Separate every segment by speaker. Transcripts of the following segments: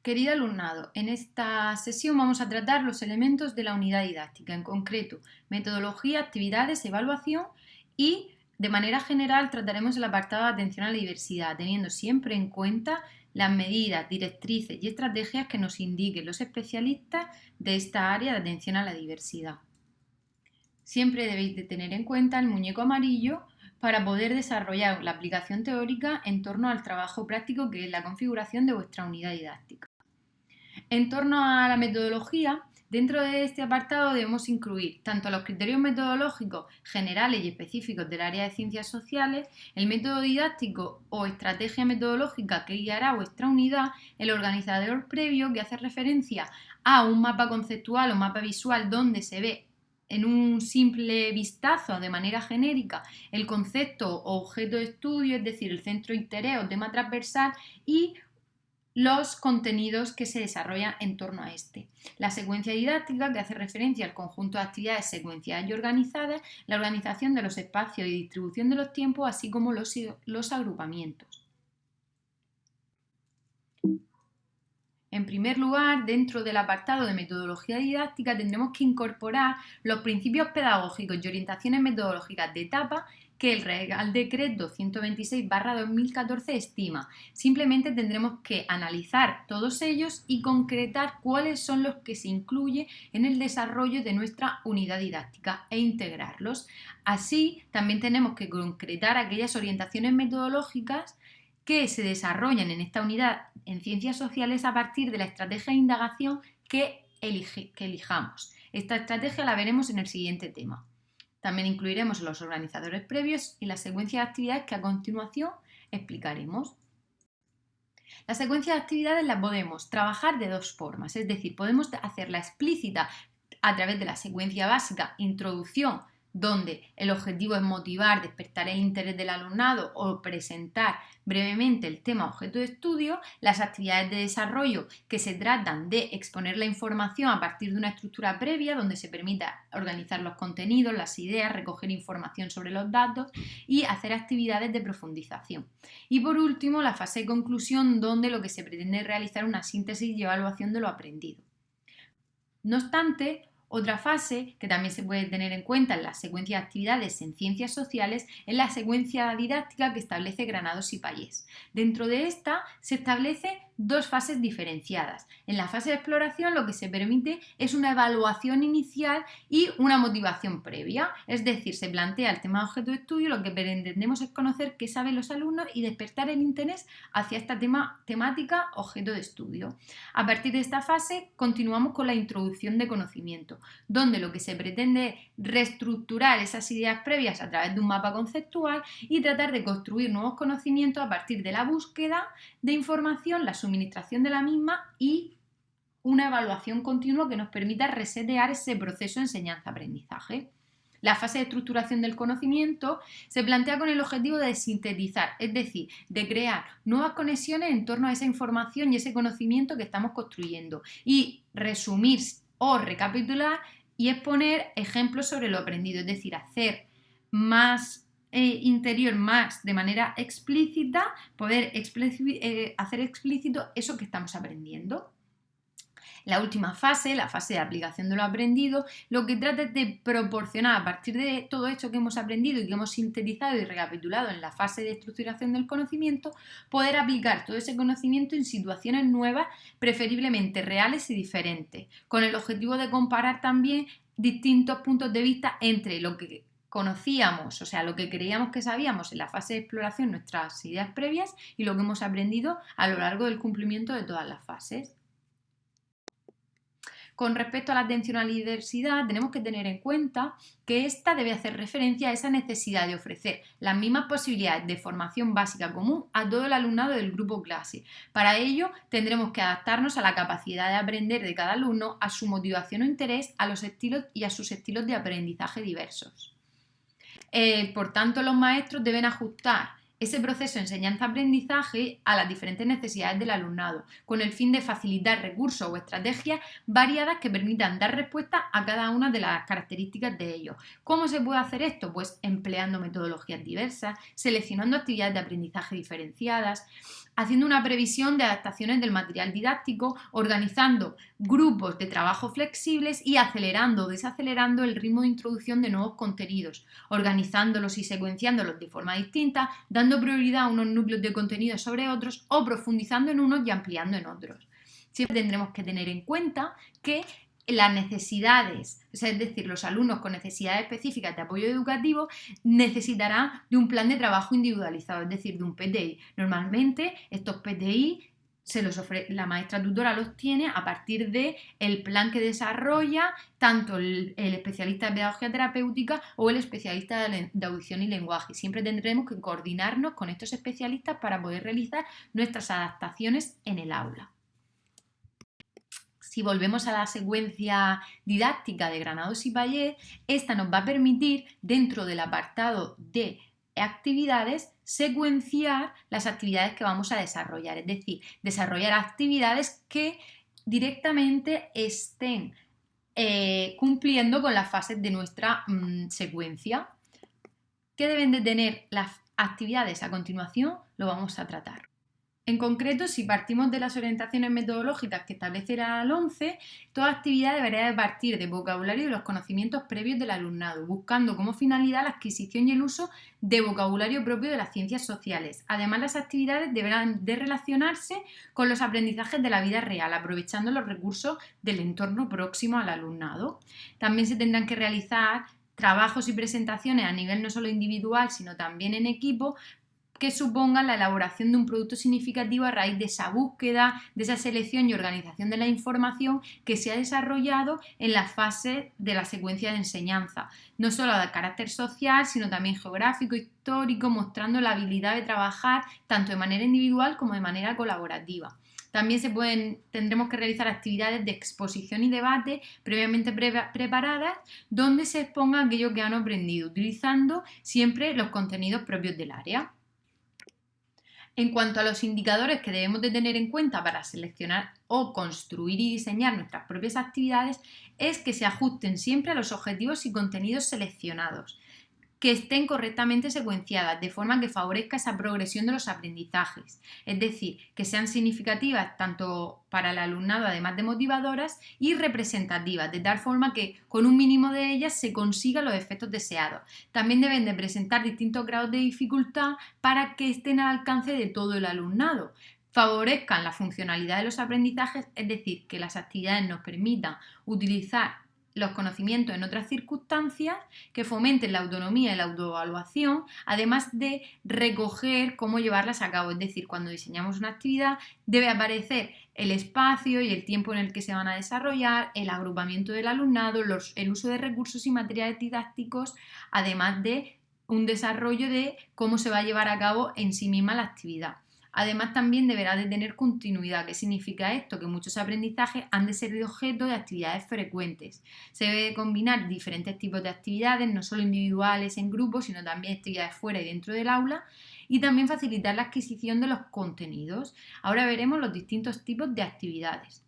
Speaker 1: Querido alumnado, en esta sesión vamos a tratar los elementos de la unidad didáctica, en concreto, metodología, actividades, evaluación y, de manera general, trataremos el apartado de atención a la diversidad, teniendo siempre en cuenta las medidas, directrices y estrategias que nos indiquen los especialistas de esta área de atención a la diversidad. Siempre debéis de tener en cuenta el muñeco amarillo para poder desarrollar la aplicación teórica en torno al trabajo práctico que es la configuración de vuestra unidad didáctica. En torno a la metodología, dentro de este apartado debemos incluir tanto los criterios metodológicos generales y específicos del área de ciencias sociales, el método didáctico o estrategia metodológica que guiará vuestra unidad, el organizador previo que hace referencia a un mapa conceptual o mapa visual donde se ve en un simple vistazo de manera genérica el concepto o objeto de estudio, es decir, el centro de interés o tema transversal y los contenidos que se desarrollan en torno a este. La secuencia didáctica, que hace referencia al conjunto de actividades secuenciadas y organizadas, la organización de los espacios y distribución de los tiempos, así como los agrupamientos. En primer lugar, dentro del apartado de metodología didáctica tendremos que incorporar los principios pedagógicos y orientaciones metodológicas de etapa que el Real Decreto 126/2014 estima. Simplemente tendremos que analizar todos ellos y concretar cuáles son los que se incluyen en el desarrollo de nuestra unidad didáctica e integrarlos. Así, también tenemos que concretar aquellas orientaciones metodológicas que se desarrollan en esta unidad en ciencias sociales a partir de la estrategia de indagación que elijamos. Esta estrategia la veremos en el siguiente tema. También incluiremos los organizadores previos y la secuencia de actividades que a continuación explicaremos. La secuencia de actividades la podemos trabajar de dos formas, es decir, podemos hacerla explícita a través de la secuencia básica, introducción, donde el objetivo es motivar, despertar el interés del alumnado o presentar brevemente el tema objeto de estudio, las actividades de desarrollo que se tratan de exponer la información a partir de una estructura previa donde se permita organizar los contenidos, las ideas, recoger información sobre los datos y hacer actividades de profundización. Y por último, la fase de conclusión donde lo que se pretende es realizar una síntesis y evaluación de lo aprendido. No obstante, otra fase que también se puede tener en cuenta en la secuencia de actividades en ciencias sociales es la secuencia didáctica que establece Granados y Pallés. Dentro de esta se establecen dos fases diferenciadas. En la fase de exploración lo que se permite es una evaluación inicial y una motivación previa, es decir, se plantea el tema de objeto de estudio, lo que pretendemos es conocer qué saben los alumnos y despertar el interés hacia esta temática objeto de estudio. A partir de esta fase continuamos con la introducción de conocimiento, donde lo que se pretende es reestructurar esas ideas previas a través de un mapa conceptual y tratar de construir nuevos conocimientos a partir de la búsqueda de información, la suministración de la misma y una evaluación continua que nos permita resetear ese proceso de enseñanza-aprendizaje. La fase de estructuración del conocimiento se plantea con el objetivo de sintetizar, es decir, de crear nuevas conexiones en torno a esa información y ese conocimiento que estamos construyendo y resumir o recapitular y exponer ejemplos sobre lo aprendido, es decir, hacer más interior, más de manera explícita, poder hacer explícito eso que estamos aprendiendo. La última fase, la fase de aplicación de lo aprendido, lo que trata es de proporcionar a partir de todo esto que hemos aprendido y que hemos sintetizado y recapitulado en la fase de estructuración del conocimiento, poder aplicar todo ese conocimiento en situaciones nuevas, preferiblemente reales y diferentes, con el objetivo de comparar también distintos puntos de vista entre lo que conocíamos, o sea, lo que creíamos que sabíamos en la fase de exploración, nuestras ideas previas, y lo que hemos aprendido a lo largo del cumplimiento de todas las fases. Con respecto a la atención a la diversidad, tenemos que tener en cuenta que esta debe hacer referencia a esa necesidad de ofrecer las mismas posibilidades de formación básica común a todo el alumnado del grupo clase. Para ello, tendremos que adaptarnos a la capacidad de aprender de cada alumno, a su motivación o interés, a los estilos y a sus estilos de aprendizaje diversos. Por tanto, los maestros deben ajustar ese proceso de enseñanza-aprendizaje a las diferentes necesidades del alumnado, con el fin de facilitar recursos o estrategias variadas que permitan dar respuesta a cada una de las características de ellos. ¿Cómo se puede hacer esto? Pues empleando metodologías diversas, seleccionando actividades de aprendizaje diferenciadas, haciendo una previsión de adaptaciones del material didáctico, organizando grupos de trabajo flexibles y acelerando o desacelerando el ritmo de introducción de nuevos contenidos, organizándolos y secuenciándolos de forma distinta, dando prioridad a unos núcleos de contenido sobre otros o profundizando en unos y ampliando en otros. Siempre tendremos que tener en cuenta que las necesidades, es decir, los alumnos con necesidades específicas de apoyo educativo necesitarán de un plan de trabajo individualizado, es decir, de un PTI. Normalmente estos PTI la maestra tutora los tiene a partir del plan que desarrolla tanto el especialista de pedagogía terapéutica o el especialista de audición y lenguaje. Siempre tendremos que coordinarnos con estos especialistas para poder realizar nuestras adaptaciones en el aula. Si volvemos a la secuencia didáctica de Granados y Payet, esta nos va a permitir, dentro del apartado de actividades, secuenciar las actividades que vamos a desarrollar, es decir, desarrollar actividades que directamente estén cumpliendo con las fases de nuestra secuencia. ¿Qué deben de tener las actividades a continuación? Lo vamos a tratar. En concreto, si partimos de las orientaciones metodológicas que establece la LOMCE, toda actividad debería de partir de vocabulario y de los conocimientos previos del alumnado, buscando como finalidad la adquisición y el uso de vocabulario propio de las ciencias sociales. Además, las actividades deberán de relacionarse con los aprendizajes de la vida real, aprovechando los recursos del entorno próximo al alumnado. También se tendrán que realizar trabajos y presentaciones a nivel no solo individual, sino también en equipo, que supongan la elaboración de un producto significativo a raíz de esa búsqueda, de esa selección y organización de la información que se ha desarrollado en la fase de la secuencia de enseñanza, no solo de carácter social, sino también geográfico, histórico, mostrando la habilidad de trabajar tanto de manera individual como de manera colaborativa. También tendremos que realizar actividades de exposición y debate previamente preparadas, donde se exponga aquello que han aprendido, utilizando siempre los contenidos propios del área. En cuanto a los indicadores que debemos de tener en cuenta para seleccionar o construir y diseñar nuestras propias actividades, es que se ajusten siempre a los objetivos y contenidos seleccionados, que estén correctamente secuenciadas, de forma que favorezca esa progresión de los aprendizajes, es decir, que sean significativas tanto para el alumnado, además de motivadoras, y representativas, de tal forma que con un mínimo de ellas se consigan los efectos deseados. También deben de presentar distintos grados de dificultad para que estén al alcance de todo el alumnado, favorezcan la funcionalidad de los aprendizajes, es decir, que las actividades nos permitan utilizar los conocimientos en otras circunstancias, que fomenten la autonomía y la autoevaluación, además de recoger cómo llevarlas a cabo. Es decir, cuando diseñamos una actividad debe aparecer el espacio y el tiempo en el que se van a desarrollar, el agrupamiento del alumnado, el uso de recursos y materiales didácticos, además de un desarrollo de cómo se va a llevar a cabo en sí misma la actividad. Además, también deberá de tener continuidad. ¿Qué significa esto? Que muchos aprendizajes han de ser de objeto de actividades frecuentes. Se debe de combinar diferentes tipos de actividades, no solo individuales en grupos, sino también actividades fuera y dentro del aula, y también facilitar la adquisición de los contenidos. Ahora veremos los distintos tipos de actividades.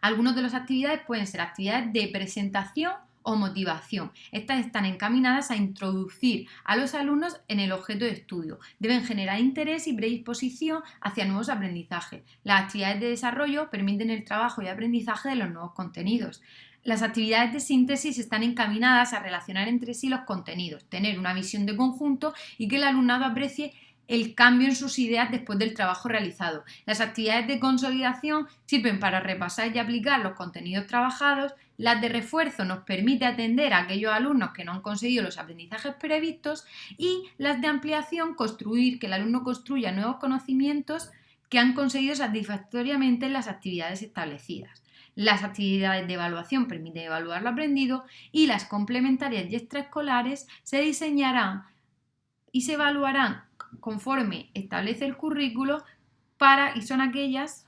Speaker 1: Algunas de las actividades pueden ser actividades de presentación o motivación. Estas están encaminadas a introducir a los alumnos en el objeto de estudio. Deben generar interés y predisposición hacia nuevos aprendizajes. Las actividades de desarrollo permiten el trabajo y aprendizaje de los nuevos contenidos. Las actividades de síntesis están encaminadas a relacionar entre sí los contenidos, tener una visión de conjunto y que el alumnado aprecie el cambio en sus ideas después del trabajo realizado. Las actividades de consolidación sirven para repasar y aplicar los contenidos trabajados. Las de refuerzo nos permite atender a aquellos alumnos que no han conseguido los aprendizajes previstos, y las de ampliación, construir, que el alumno construya nuevos conocimientos que han conseguido satisfactoriamente en las actividades establecidas. Las actividades de evaluación permiten evaluar lo aprendido, y las complementarias y extraescolares se diseñarán y se evaluarán conforme establece el currículo y son aquellas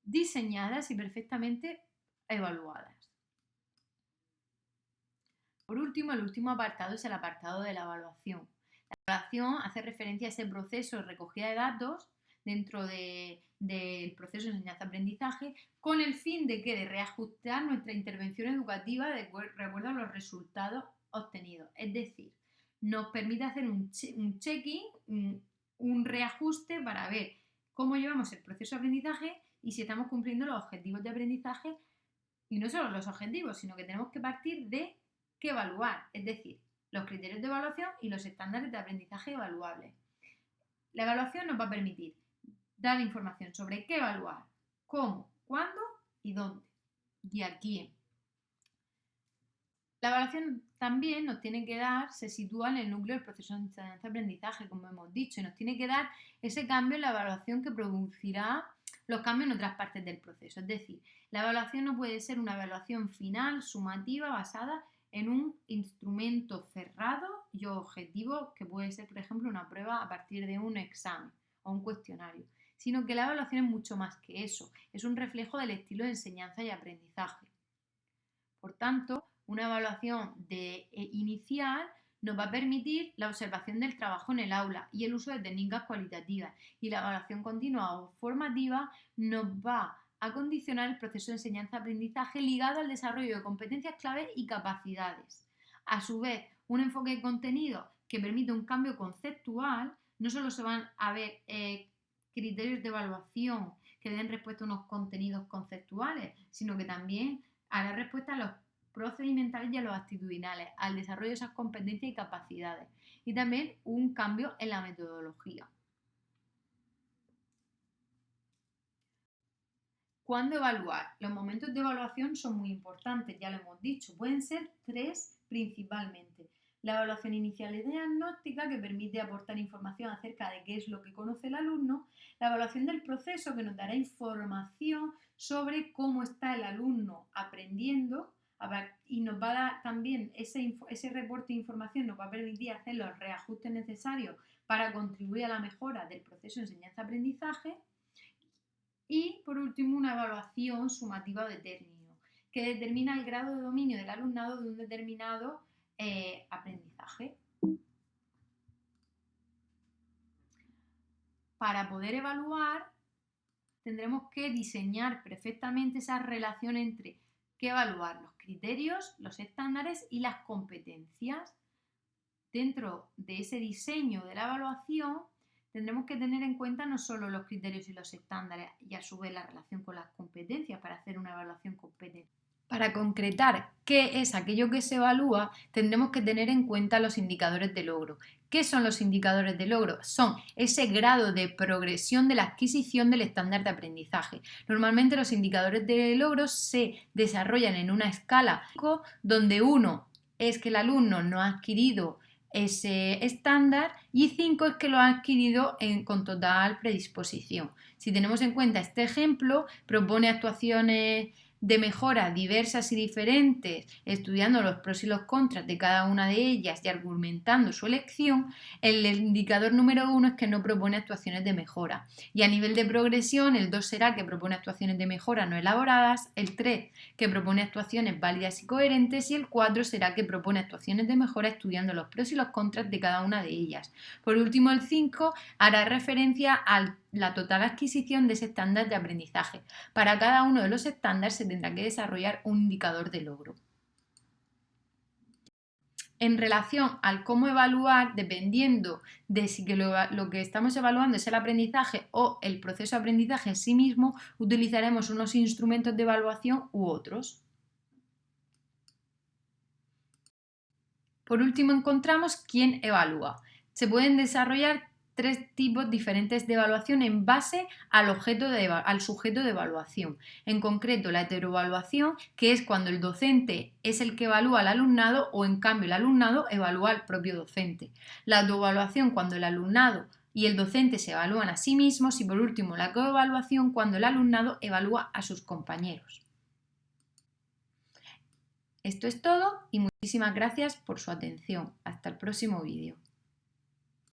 Speaker 1: diseñadas y perfectamente evaluadas. por último, el último apartado es el apartado de la evaluación. La evaluación hace referencia a ese proceso de recogida de datos dentro del proceso de enseñanza-aprendizaje con el fin de reajustar nuestra intervención educativa de acuerdo a los resultados obtenidos. Es decir, nos permite hacer un check-in, un reajuste para ver cómo llevamos el proceso de aprendizaje y si estamos cumpliendo los objetivos de aprendizaje, y no solo los objetivos, sino que tenemos que partir de qué evaluar, es decir, los criterios de evaluación y los estándares de aprendizaje evaluables. La evaluación nos va a permitir dar información sobre qué evaluar, cómo, cuándo y dónde y a quién. La evaluación también nos tiene que dar, se sitúa en el núcleo del proceso de enseñanza-aprendizaje, como hemos dicho, y nos tiene que dar ese cambio en la evaluación que producirá los cambios en otras partes del proceso. Es decir, la evaluación no puede ser una evaluación final, sumativa, basada en un instrumento cerrado y objetivo, que puede ser, por ejemplo, una prueba a partir de un examen o un cuestionario, sino que la evaluación es mucho más que eso, es un reflejo del estilo de enseñanza y aprendizaje. Por tanto, una evaluación inicial nos va a permitir la observación del trabajo en el aula y el uso de técnicas cualitativas, y la evaluación continua o formativa nos va a condicionar el proceso de enseñanza-aprendizaje ligado al desarrollo de competencias clave y capacidades. A su vez, un enfoque de contenido que permite un cambio conceptual, no solo se van a ver criterios de evaluación que den respuesta a unos contenidos conceptuales, sino que también hará respuesta a los procedimentales y a los actitudinales, al desarrollo de esas competencias y capacidades, y también un cambio en la metodología. ¿Cuándo evaluar? Los momentos de evaluación son muy importantes, ya lo hemos dicho, pueden ser 3 principalmente. La evaluación inicial y diagnóstica, que permite aportar información acerca de qué es lo que conoce el alumno. La evaluación del proceso, que nos dará información sobre cómo está el alumno aprendiendo, y nos va a dar también ese reporte de información, nos va a permitir hacer los reajustes necesarios para contribuir a la mejora del proceso de enseñanza-aprendizaje. Y por último, una evaluación sumativa o de término, que determina el grado de dominio del alumnado de un determinado aprendizaje. Para poder evaluar, tendremos que diseñar perfectamente esa relación entre qué evaluar, los criterios, los estándares y las competencias. Dentro de ese diseño de la evaluación, tendremos que tener en cuenta no solo los criterios y los estándares y a su vez la relación con las competencias para hacer una evaluación competente. Para concretar qué es aquello que se evalúa, tendremos que tener en cuenta los indicadores de logro. ¿Qué son los indicadores de logro? Son ese grado de progresión de la adquisición del estándar de aprendizaje. Normalmente los indicadores de logro se desarrollan en una escala donde 1 es que el alumno no ha adquirido ese estándar y 5 es que lo ha adquirido con total predisposición. Si tenemos en cuenta este ejemplo, propone actuaciones de mejora diversas y diferentes, estudiando los pros y los contras de cada una de ellas y argumentando su elección, el indicador número 1 es que no propone actuaciones de mejora. Y a nivel de progresión, el 2 será que propone actuaciones de mejora no elaboradas, el 3 que propone actuaciones válidas y coherentes, y el 4 será que propone actuaciones de mejora estudiando los pros y los contras de cada una de ellas. Por último, el 5 hará referencia a la total adquisición de ese estándar de aprendizaje. Para cada uno de los estándares se tendrá que desarrollar un indicador de logro. En relación al cómo evaluar, dependiendo de si lo que estamos evaluando es el aprendizaje o el proceso de aprendizaje en sí mismo, utilizaremos unos instrumentos de evaluación u otros. Por último, encontramos quién evalúa. Se pueden desarrollar 3 tipos diferentes de evaluación en base al sujeto de evaluación. En concreto, la heteroevaluación, que es cuando el docente es el que evalúa al alumnado o en cambio el alumnado evalúa al propio docente. La autoevaluación, cuando el alumnado y el docente se evalúan a sí mismos. Y por último, la coevaluación, cuando el alumnado evalúa a sus compañeros. Esto es todo y muchísimas gracias por su atención. Hasta el próximo vídeo.